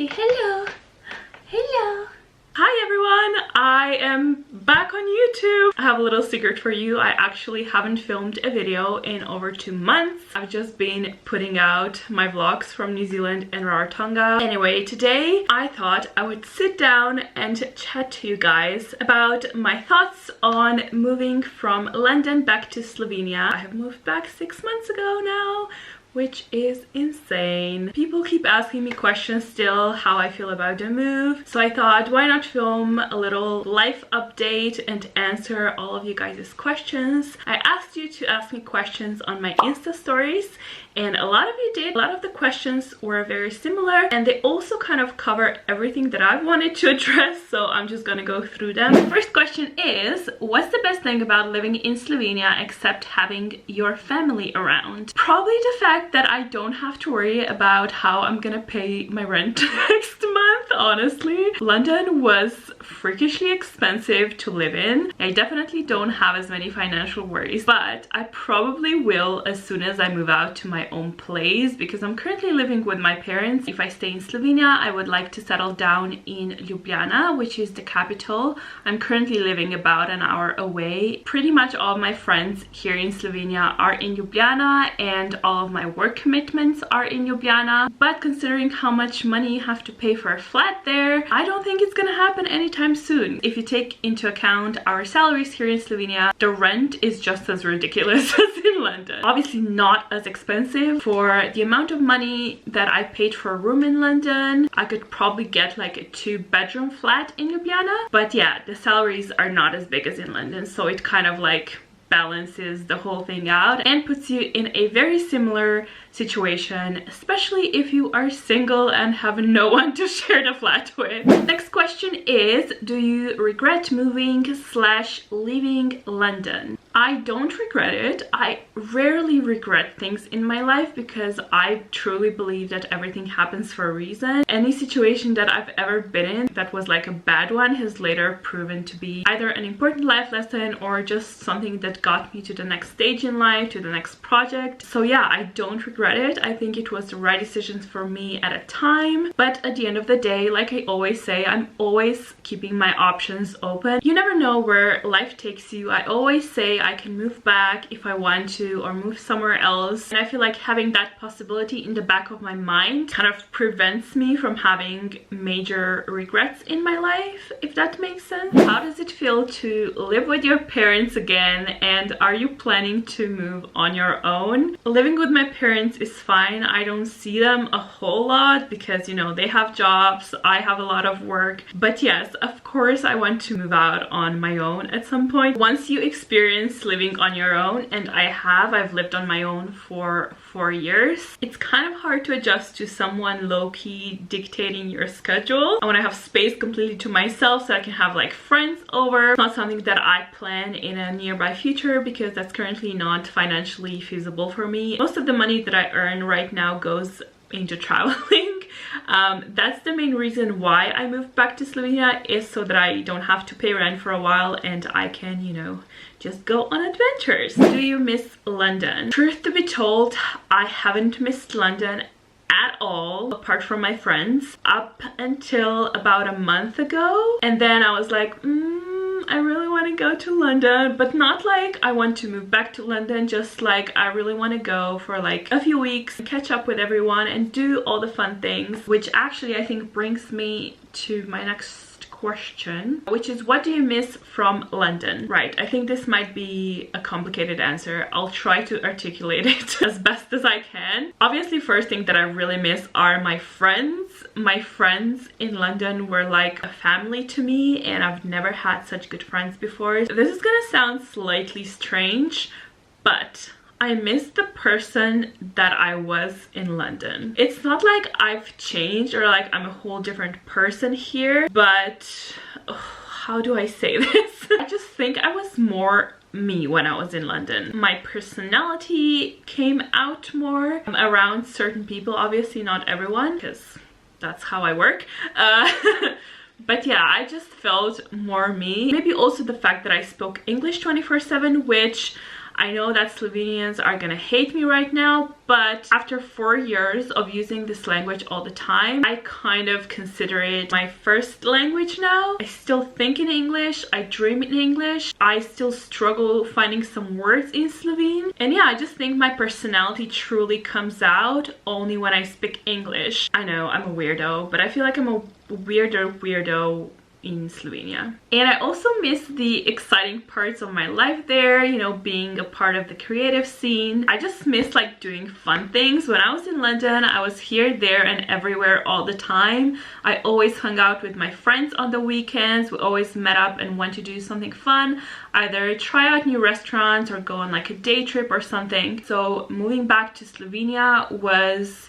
Say hello. Hello. Hi everyone, I am back on YouTube. I have a little secret for you. I actually haven't filmed a video in over 2 months. I've just been putting out my vlogs from New Zealand and Rarotonga. Anyway, today I thought I would sit down and chat to you guys about my thoughts on moving from London back to Slovenia. I have moved back 6 months ago now, which is insane. People keep asking me questions still how I feel about the move, so I thought why not film a little life update and answer all of you guys' questions. I asked you to ask me questions on my Insta stories and a lot of you did. A lot of the questions were very similar and they also kind of cover everything that I wanted to address, so I'm just gonna go through them. The first question is, what's the best thing about living in Slovenia except having your family around? Probably the fact that I don't have to worry about how I'm gonna pay my rent next month, honestly. London was freakishly expensive to live in. I definitely don't have as many financial worries, but I probably will as soon as I move out to my own place, because I'm currently living with my parents. If I stay in Slovenia, I would like to settle down in Ljubljana, which is the capital. I'm currently living about an hour away. Pretty much all of my friends here in Slovenia are in Ljubljana and all of my work commitments are in Ljubljana, but considering how much money you have to pay for a flat there, I don't think it's gonna happen anytime soon. If you take into account our salaries here in Slovenia, the rent is just as ridiculous as in London. Obviously not as expensive. For the amount of money that I paid for a room in London, I could probably get like a 2-bedroom flat in Ljubljana, but yeah, the salaries are not as big as in London, so it kind of like balances the whole thing out and puts you in a very similar situation, especially if you are single and have no one to share the flat with. Next question is, do you regret moving / leaving London? I don't regret it. I rarely regret things in my life because I truly believe that everything happens for a reason. Any situation that I've ever been in that was like a bad one has later proven to be either an important life lesson or just something that got me to the next stage in life, to the next project. So yeah, I don't regret it. I think it was the right decisions for me at a time, but at the end of the day, like I always say, I'm always keeping my options open. You never know where life takes you. I always say I can move back if I want to or move somewhere else, and I feel like having that possibility in the back of my mind kind of prevents me from having major regrets in my life, if that makes sense. How does it feel to live with your parents again, and are you planning to move on your own? Living with my parents is fine. I don't see them a whole lot because, you know, they have jobs, I have a lot of work, but yes, of course I want to move out on my own at some point. Once you experience living on your own, and I've lived on my own for 4 years, it's kind of hard to adjust to someone low-key dictating your schedule. I want to have space completely to myself so I can have like friends over. It's not something that I plan in a nearby future because that's currently not financially feasible for me. Most of the money that I earn right now goes into traveling. That's the main reason why I moved back to Slovenia, is so that I don't have to pay rent for a while and I can, you know, just go on adventures. Do you miss London? Truth to be told, I haven't missed London at all, apart from my friends, up until about a month ago. And then I was like, I really want to go to London, but not like I want to move back to London, just like I really want to go for like a few weeks, catch up with everyone and do all the fun things, which actually I think brings me to my next question, which is, what do you miss from London? Right, I think this might be a complicated answer. I'll try to articulate it as best as I can. Obviously, first thing that I really miss are my friends. My friends in London were like a family to me, and I've never had such good friends before. This is gonna sound slightly strange, but I miss the person that I was in London. It's not like I've changed or like I'm a whole different person here, but how do I say this? I just think I was more me when I was in London. My personality came out more around certain people, obviously not everyone, because that's how I work. But yeah, I just felt more me. Maybe also the fact that I spoke English 24/7, which I know that Slovenians are gonna hate me right now, but after 4 years of using this language all the time, I kind of consider it my first language now. I still think in English, I dream in English, I still struggle finding some words in Slovene. And yeah, I just think my personality truly comes out only when I speak English. I know I'm a weirdo, but I feel like I'm a weirdo in Slovenia. And I also miss the exciting parts of my life there, you know, being a part of the creative scene. I just miss like doing fun things. When I was in London, I was here, there and everywhere all the time. I always hung out with my friends on the weekends. We always met up and went to do something fun, either try out new restaurants or go on like a day trip or something. So moving back to Slovenia was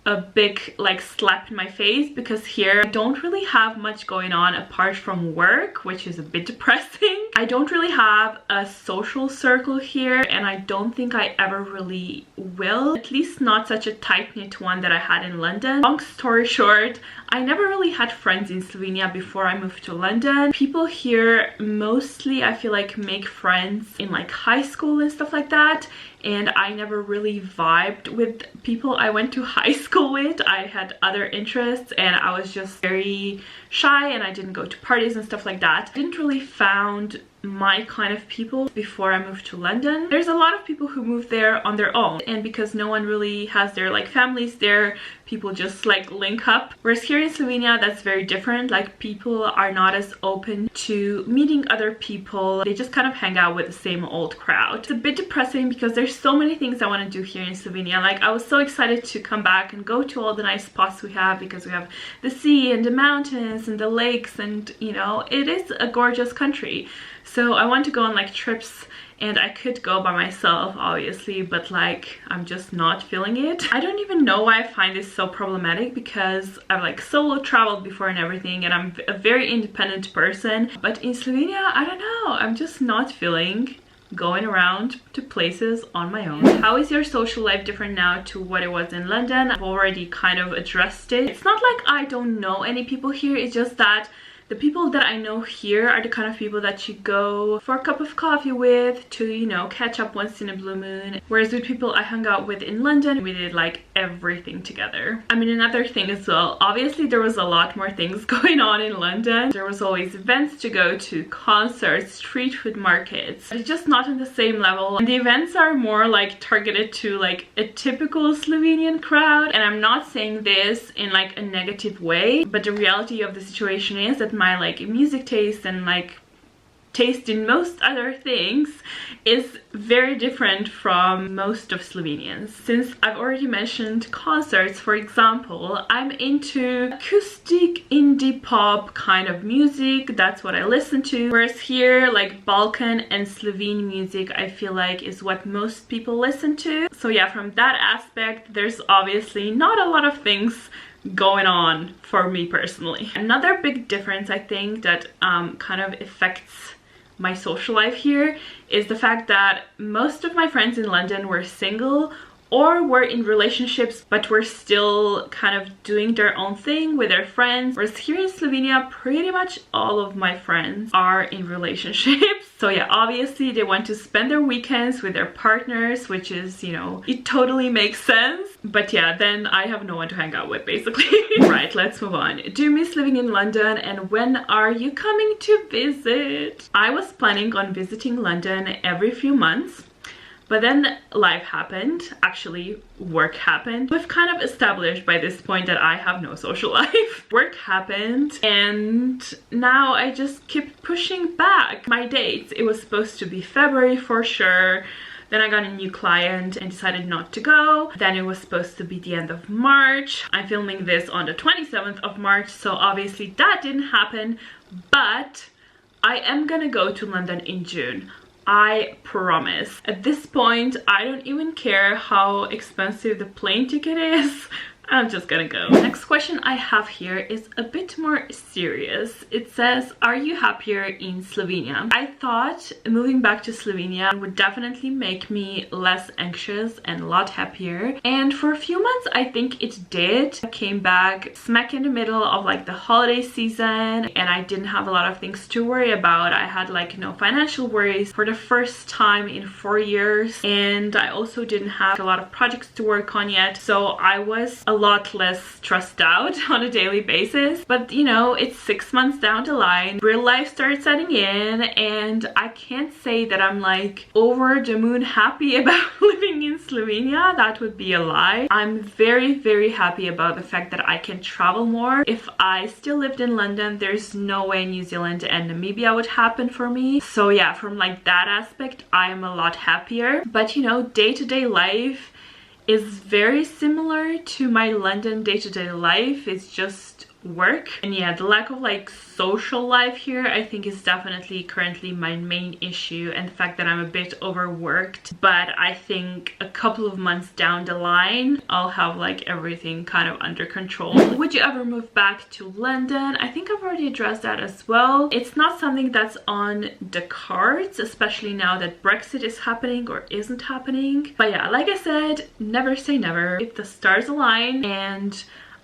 a big like slap in my face, because here I don't really have much going on apart from work, which is a bit depressing. I don't really have a social circle here, and I don't think I ever really will, at least not such a tight-knit one that I had in London. Long story short, I never really had friends in Slovenia before I moved to London. People here mostly, I feel like, make friends in like high school and stuff like that, and I never really vibed with people I went to high school with. I had other interests and I was just very shy and I didn't go to parties and stuff like that. I didn't really found my kind of people before I moved to London. There's a lot of people who move there on their own, and because no one really has their like families there, people just like link up. Whereas here in Slovenia, that's very different. Like, people are not as open to meeting other people. They just kind of hang out with the same old crowd. It's a bit depressing because there's so many things I want to do here in Slovenia. Like, I was so excited to come back and go to all the nice spots we have, because we have the sea and the mountains and the lakes, and you know, it is a gorgeous country. So I want to go on like trips, and I could go by myself obviously, but like, I'm just not feeling it. I don't even know why I find this so problematic, because I've like solo traveled before and everything, and I'm a very independent person. But in Slovenia, I don't know, I'm just not feeling going around to places on my own. How is your social life different now to what it was in London? I've already kind of addressed it. It's not like I don't know any people here, it's just that the people that I know here are the kind of people that you go for a cup of coffee with to, you know, catch up once in a blue moon. Whereas with people I hung out with in London, we did like everything together. I mean, another thing as well, obviously there was a lot more things going on in London. There was always events to go to, concerts, street food markets. It's just not on the same level. And the events are more like targeted to like a typical Slovenian crowd. And I'm not saying this in like a negative way, but the reality of the situation is that my like music taste and like taste in most other things is very different from most of Slovenians. Since I've already mentioned concerts, for example, I'm into acoustic indie pop kind of music. That's what I listen to. Whereas here, like Balkan and Slovene music, I feel like is what most people listen to. So yeah, from that aspect, there's obviously not a lot of things going on for me personally. Another big difference I think that kind of affects my social life here is the fact that most of my friends in London were single or were in relationships but were still kind of doing their own thing with their friends. Whereas here in Slovenia, pretty much all of my friends are in relationships. So yeah, obviously they want to spend their weekends with their partners, which is, you know, it totally makes sense. But yeah, then I have no one to hang out with basically. Right, let's move on. Do you miss living in London, and when are you coming to visit? I was planning on visiting London every few months. But then life happened, actually work happened. We've kind of established by this point that I have no social life. Work happened, and now I just keep pushing back my dates. It was supposed to be February for sure. Then I got a new client and decided not to go. Then it was supposed to be the end of March. I'm filming this on the 27th of March, so obviously that didn't happen. But I am gonna go to London in June. I promise. At this point, I don't even care how expensive the plane ticket is. I'm just gonna go. Next question I have here is a bit more serious. It says, are you happier in Slovenia? I thought moving back to Slovenia would definitely make me less anxious and a lot happier. And for a few months, I think it did. I came back smack in the middle of like the holiday season and I didn't have a lot of things to worry about. I had like no financial worries for the first time in 4 years. And I also didn't have a lot of projects to work on yet. So I was a lot less stressed out on a daily basis. But you know, it's 6 months down the line, real life started setting in, and I can't say that I'm like over the moon happy about living in Slovenia. That would be a lie. I'm very happy about the fact that I can travel more. If I still lived in London, there's no way New Zealand and Namibia would happen for me. So yeah, from like that aspect, I am a lot happier. But you know, day-to-day life is very similar to my London day-to-day life. It's just work. And yeah, the lack of like social life here I think is definitely currently my main issue, and the fact that I'm a bit overworked. But I think a couple of months down the line I'll have like everything kind of under control. Would you ever move back to London? I think I've already addressed that as well. It's not something that's on the cards, especially now that Brexit is happening or isn't happening. But yeah, like I said, never say never. If the stars align and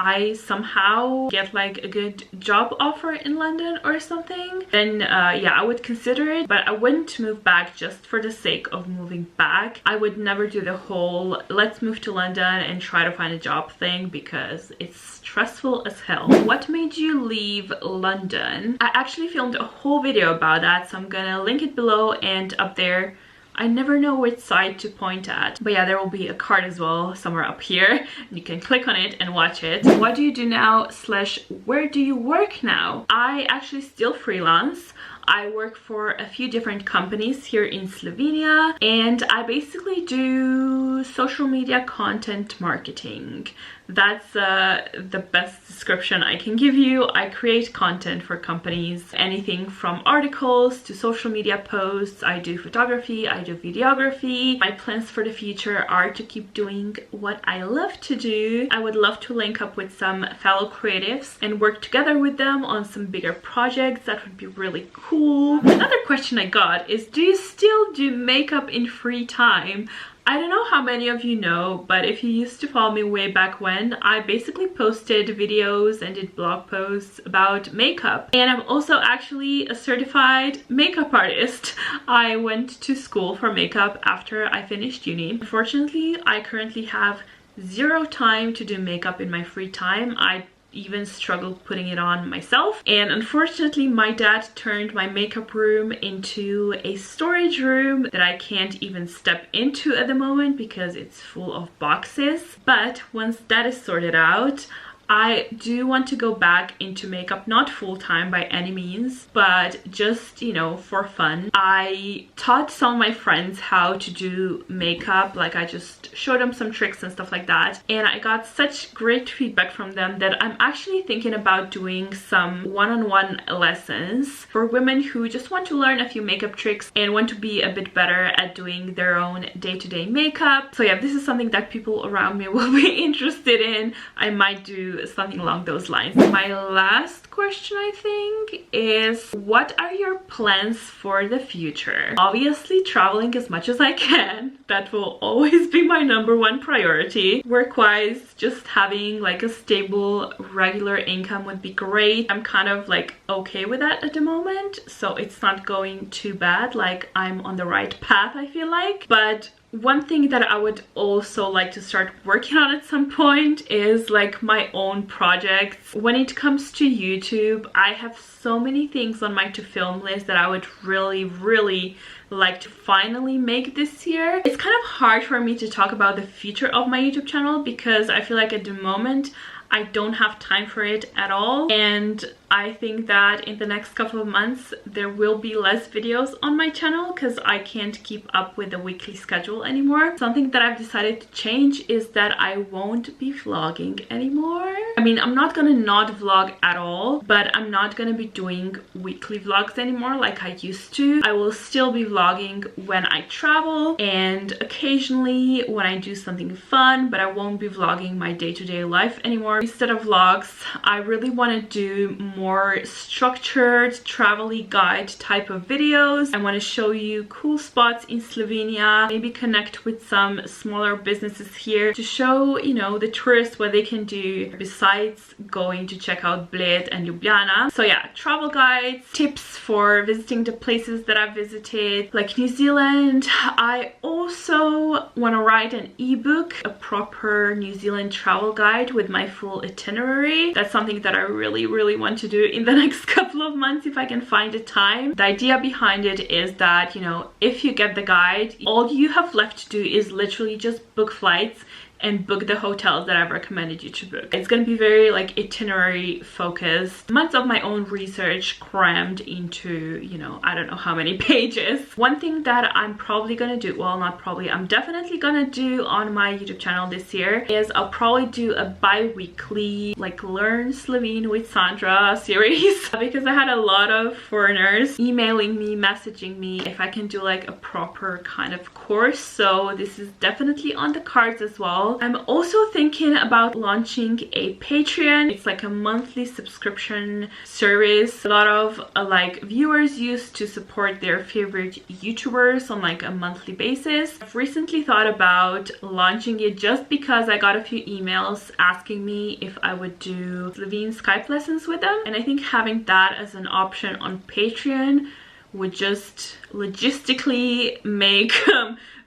I somehow get like a good job offer in London or something, then yeah, I would consider it. But I wouldn't move back just for the sake of moving back. I would never do the whole let's move to London and try to find a job thing, because it's stressful as hell. What made you leave London? I actually filmed a whole video about that, so I'm gonna link it below and up there. I never know which side to point at, but yeah, there will be a card as well somewhere up here. You can click on it and watch it. What do you do now / where do you work now? I actually still freelance. I work for a few different companies here in Slovenia, and I basically do social media content marketing. That's the best description I can give you. I create content for companies, anything from articles to social media posts. I do photography, I do videography. My plans for the future are to keep doing what I love to do. I would love to link up with some fellow creatives and work together with them on some bigger projects. That would be really cool. Another question I got is, do you still do makeup in free time? I don't know how many of you know, but if you used to follow me way back when, I basically posted videos and did blog posts about makeup. And I'm also actually a certified makeup artist. I went to school for makeup after I finished uni. Unfortunately, I currently have zero time to do makeup in my free time. I even struggled putting it on myself, and unfortunately my dad turned my makeup room into a storage room that I can't even step into at the moment because it's full of boxes. But once that is sorted out, I do want to go back into makeup, not full-time by any means, but just, you know, for fun. I taught some of my friends how to do makeup, like I just showed them some tricks and stuff like that, and I got such great feedback from them that I'm actually thinking about doing some one-on-one lessons for women who just want to learn a few makeup tricks and want to be a bit better at doing their own day-to-day makeup. So yeah, this is something that people around me will be interested in. I might do something along those lines. My last question, I think, is what are your plans for the future? Obviously traveling as much as I can. That will always be my #1 priority. Work-wise, just having like a stable regular income would be great. I'm kind of like okay with that at the moment, so it's not going too bad. Like I'm on the right path, I feel like. But one thing that I would also like to start working on at some point is like my own projects. When it comes to YouTube, I have so many things on my to film list that I would really like to finally make this year. It's kind of hard for me to talk about the future of my YouTube channel because I feel like at the moment I don't have time for it at all, and I think that in the next couple of months there will be less videos on my channel because I can't keep up with the weekly schedule anymore. Something that I've decided to change is that I won't be vlogging anymore. I mean, I'm not gonna not vlog at all, but I'm not gonna be doing weekly vlogs anymore like I used to. I will still be vlogging when I travel and occasionally when I do something fun, but I won't be vlogging my day-to-day life anymore. Instead of vlogs, I really want to do more structured travel-y guide type of videos. I want to show you cool spots in Slovenia, maybe connect with some smaller businesses here to show, you know, the tourists what they can do besides going to check out Bled and Ljubljana. So yeah, travel guides, tips for visiting the places that I've visited, like New Zealand. I also want to write an ebook, a proper New Zealand travel guide with my full itinerary. That's something that I really want to do in the next couple of months if I can find the time. The idea behind it is that, you know, if you get the guide, all you have left to do is literally just book flights and book the hotels that I've recommended you to book. It's gonna be very like itinerary focused. Months of my own research crammed into, you know, I don't know how many pages. One thing that I'm probably gonna do, well, not probably, I'm definitely gonna do on my YouTube channel this year is I'll probably do a bi-weekly like Learn Slovene with Sandra series because I had a lot of foreigners emailing me, messaging me if I can do like a proper kind of course. So this is definitely on the cards as well. I'm also thinking about launching a Patreon. It's like a monthly subscription service. A lot of like viewers used to support their favorite YouTubers on like a monthly basis. I've recently thought about launching it just because I got a few emails asking me if I would do Slovene Skype lessons with them, and I think having that as an option on Patreon would just logistically make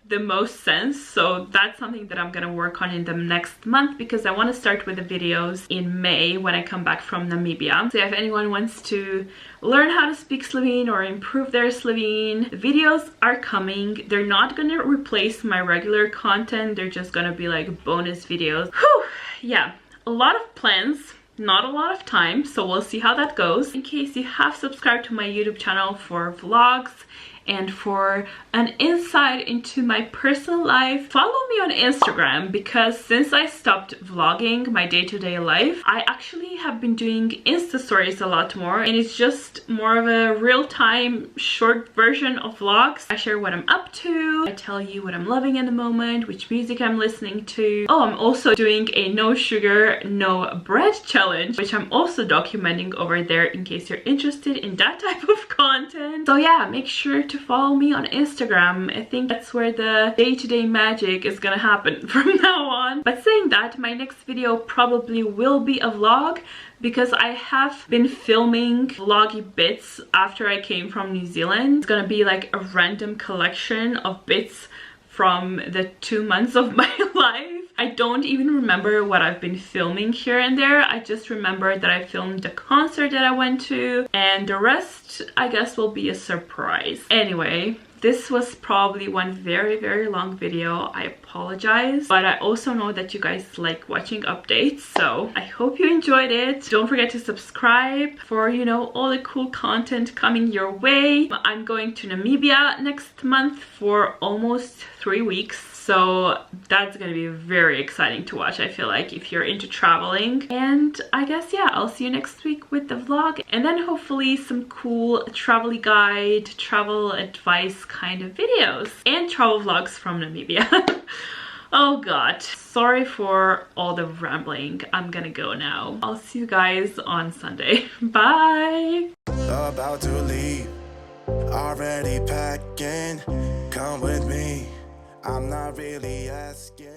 the most sense. So that's something that I'm gonna work on in the next month because I want to start with the videos in May when I come back from Namibia. So if anyone wants to learn how to speak Slovene or improve their Slovene, the videos are coming. They're not gonna replace my regular content, they're just gonna be like bonus videos. Whew, yeah, a lot of plans, not a lot of time, so we'll see how that goes. In case you have subscribed to my YouTube channel for vlogs and for an insight into my personal life, follow me on Instagram because since I stopped vlogging my day-to-day life, I actually have been doing Insta stories a lot more, and it's just more of a real-time short version of vlogs. I share what I'm up to, I tell you what I'm loving in the moment, which music I'm listening to. Oh, I'm also doing a no sugar, no bread challenge, which I'm also documenting over there in case you're interested in that type of content. So yeah, make sure to follow me on Instagram. I think that's where the day-to-day magic is gonna happen from now on. But saying that, my next video probably will be a vlog because I have been filming vloggy bits after I came from New Zealand. It's gonna be like a random collection of bits from the 2 months of my life. I don't even remember what I've been filming here and there. I just remember that I filmed the concert that I went to, and the rest I guess will be a surprise. Anyway, this was probably one very long video. I apologize, but I also know that you guys like watching updates, so I hope you enjoyed it. Don't forget to subscribe for, you know, all the cool content coming your way. I'm going to Namibia next month for almost 3 weeks, so that's gonna be very exciting to watch, I feel like, if you're into traveling. And I guess, yeah, I'll see you next week with the vlog, and then hopefully some cool travel guide, travel advice kind of videos, and travel vlogs from Namibia. Oh god, sorry for all the rambling. I'm gonna go now. I'll see you guys on Sunday. Bye! About to leave, already packing, come with me. I'm not really asking.